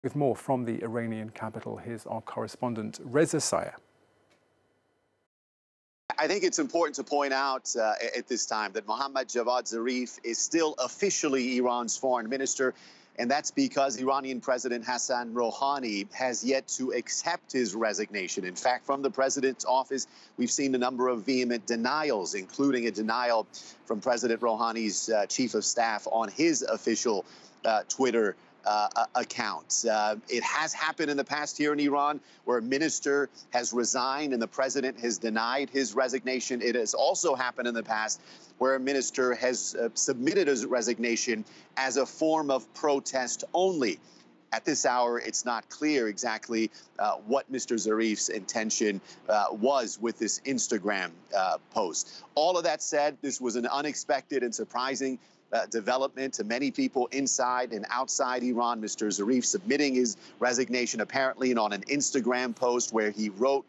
With more from the Iranian capital, here's our correspondent Reza Saya. I think it's important to point out at this time that Mohammad Javad Zarif is still officially Iran's foreign minister, and that's because Iranian President Hassan Rouhani has yet to accept his resignation. In fact, from the president's office, we've seen a number of vehement denials, including a denial from President Rouhani's chief of staff on his official Twitter account. It has happened in the past here in Iran where a minister has resigned and the president has denied his resignation. It has also happened in the past where a minister has submitted his resignation as a form of protest only. At this hour, it's not clear exactly what Mr. Zarif's intention was with this Instagram post. All of that said, this was an unexpected and surprising development to many people inside and outside Iran. Mr. Zarif submitting his resignation apparently on an Instagram post where he wrote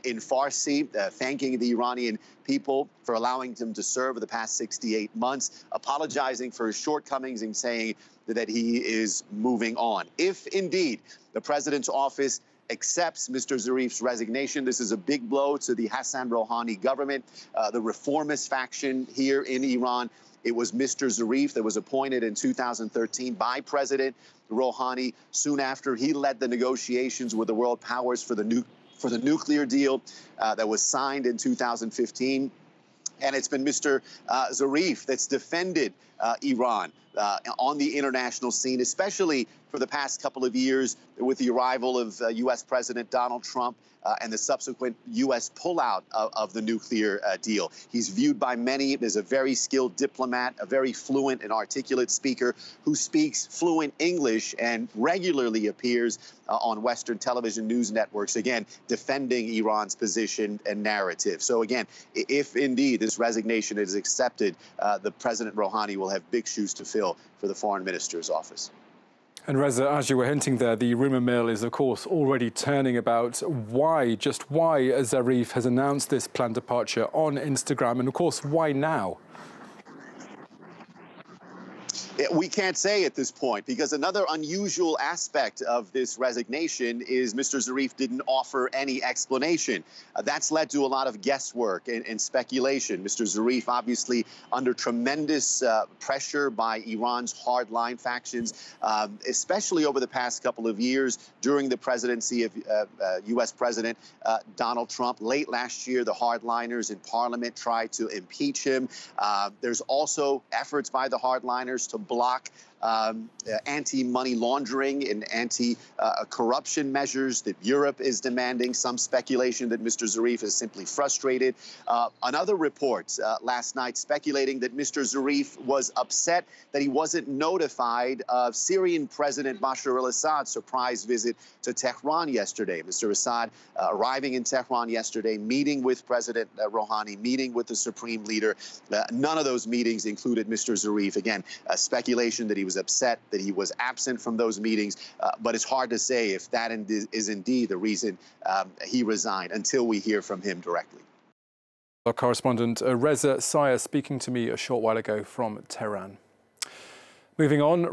in Farsi, thanking the Iranian people for allowing him to serve for the past 68 months, apologizing for his shortcomings and saying that he is moving on. If indeed the president's office accepts Mr. Zarif's resignation, this is a big blow to the Hassan Rouhani government, the reformist faction here in Iran. It was Mr. Zarif that was appointed in 2013 by President Rouhani soon after he led the negotiations with the world powers for the nuclear deal that was signed in 2015. And it's been Mr. Zarif that's defended Iran on the international scene, especially for the past couple of years with the arrival of U.S. President Donald Trump and the subsequent U.S. pullout of the nuclear deal. He's viewed by many as a very skilled diplomat, a very fluent and articulate speaker who speaks fluent English and regularly appears on Western television news networks, again, defending Iran's position and narrative. So again, if indeed this resignation is accepted, the President Rouhani will have big shoes to fill for the foreign minister's office. And Reza, as you were hinting there, the rumour mill is, of course, already turning about just why Zarif has announced this planned departure on Instagram, and of course, why now? We can't say at this point, because another unusual aspect of this resignation is Mr. Zarif didn't offer any explanation. That's led to a lot of guesswork and speculation. Mr. Zarif, obviously under tremendous pressure by Iran's hardline factions, especially over the past couple of years during the presidency of U.S. President Donald Trump. Late last year, the hardliners in Parliament tried to impeach him. There's also efforts by the hardliners to block anti-money laundering and anti-corruption measures that Europe is demanding. Some speculation that Mr. Zarif is simply frustrated. Another report last night speculating that Mr. Zarif was upset that he wasn't notified of Syrian President Bashar al-Assad's surprise visit to Tehran yesterday. Mr. Assad arriving in Tehran yesterday, meeting with President Rouhani, meeting with the supreme leader. None of those meetings included Mr. Zarif. Again, speculation that he was upset that he was absent from those meetings, but it's hard to say if that is indeed the reason he resigned until we hear from him directly. Our correspondent Reza Saya speaking to me a short while ago from Tehran. Moving on.